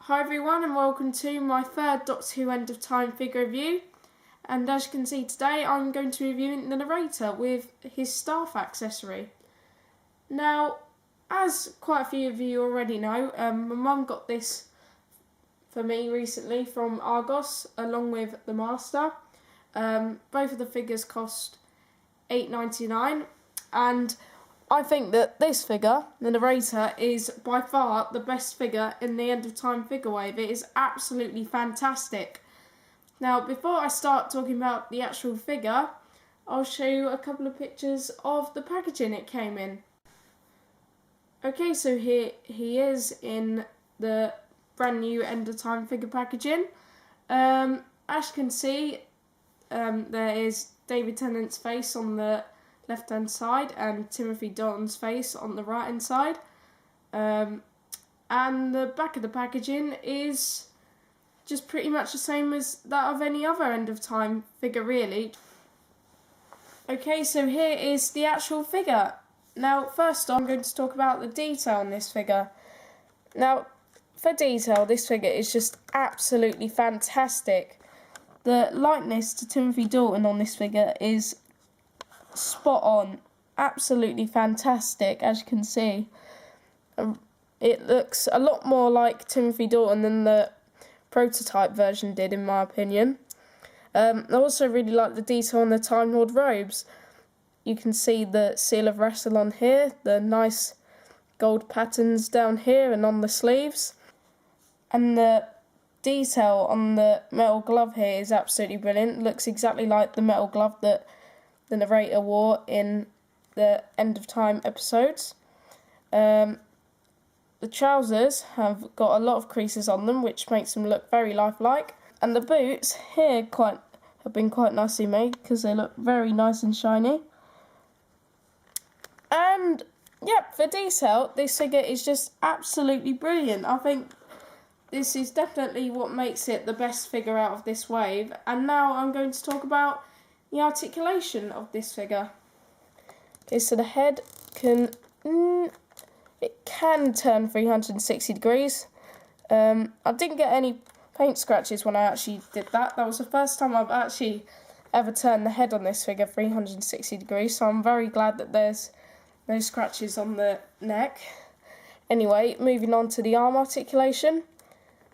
Hi everyone and welcome to my third Doctor Who End of Time figure review, and as you can see today I'm going to be reviewing the Narrator with his staff accessory. Now, as quite a few of you already know, my mum got this for me recently from Argos along with the Master. Both of the figures cost $8.99, and I think that this figure, the Narrator, is by far the best figure in the End of Time figure wave. It is absolutely fantastic. Now, before I start talking about the actual figure, I'll show you a couple of pictures of the packaging it came in. Okay, so here he is in the brand new End of Time figure packaging. As you can see, there is David Tennant's face on the left hand side and Timothy Dalton's face on the right hand side, and the back of the packaging is just pretty much the same as that of any other End of Time figure really. Okay, so here is the actual figure. Now first I'm going to talk about the detail on this figure. Now for detail, this figure is just absolutely fantastic. The likeness to Timothy Dalton on this figure is spot on, absolutely fantastic. As you can see, it looks a lot more like Timothy Dalton than the prototype version did, in my opinion. I also really like the detail on the Time Lord robes. You can see the seal of Rasillon here, the nice gold patterns down here and on the sleeves, and the detail on the metal glove here is absolutely brilliant. It looks exactly like the metal glove that the Narrator wore in the End of Time episodes. The trousers have got a lot of creases on them, which makes them look very lifelike. And the boots here have been quite nicely made because they look very nice and shiny. And yep, for detail, this figure is just absolutely brilliant. I think this is definitely what makes it the best figure out of this wave. And now I'm going to talk about the articulation of this figure. Okay, so the head can turn 360 degrees. I didn't get any paint scratches when I actually did that. That was the first time I've actually ever turned the head on this figure 360 degrees, so I'm very glad that there's no scratches on the neck. Anyway, moving on to the arm articulation.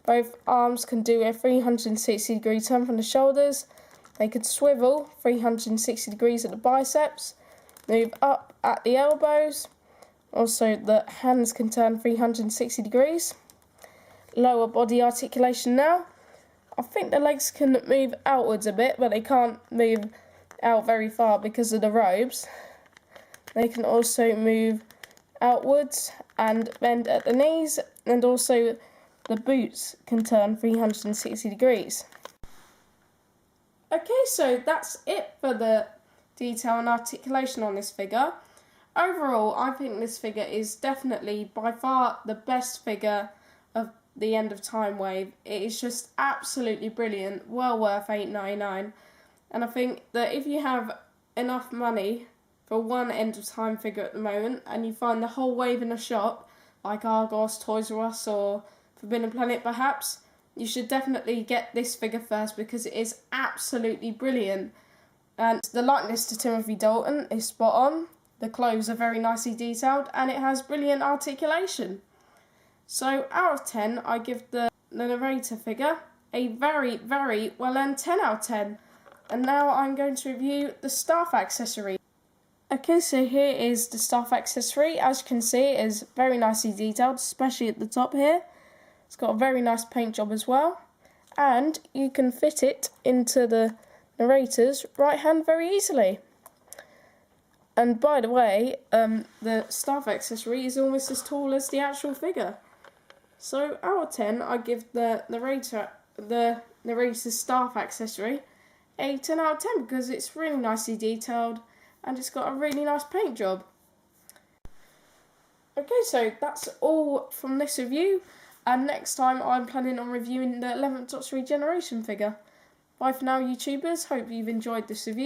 Both arms can do a 360 degree turn from the shoulders. They could swivel 360 degrees at the biceps, move up at the elbows. Also, the hands can turn 360 degrees. Lower body articulation now. I think the legs can move outwards a bit, but they can't move out very far because of the robes. They can also move outwards and bend at the knees, and also the boots can turn 360 degrees. Okay, so that's it for the detail and articulation on this figure. Overall, I think this figure is definitely by far the best figure of the End of Time wave. It is just absolutely brilliant, well worth $8.99. And I think that if you have enough money for one End of Time figure at the moment, and you find the whole wave in a shop, like Argos, Toys R Us or Forbidden Planet perhaps, you should definitely get this figure first because it is absolutely brilliant. And the likeness to Timothy Dalton is spot on. The clothes are very nicely detailed and it has brilliant articulation. So out of 10, I give the Narrator figure a very, very well earned 10 out of 10. And now I'm going to review the staff accessory. Okay, so here is the staff accessory. As you can see, it is very nicely detailed, especially at the top here. It's got a very nice paint job as well, and you can fit it into the Narrator's right hand very easily. And by the way, the staff accessory is almost as tall as the actual figure. So out of 10, I give the Narrator's staff accessory a 10 out of 10 because it's really nicely detailed and it's got a really nice paint job. Okay, so that's all from this review. And next time I'm planning on reviewing the 11th Doctor Regeneration figure. Bye for now, YouTubers. Hope you've enjoyed this review.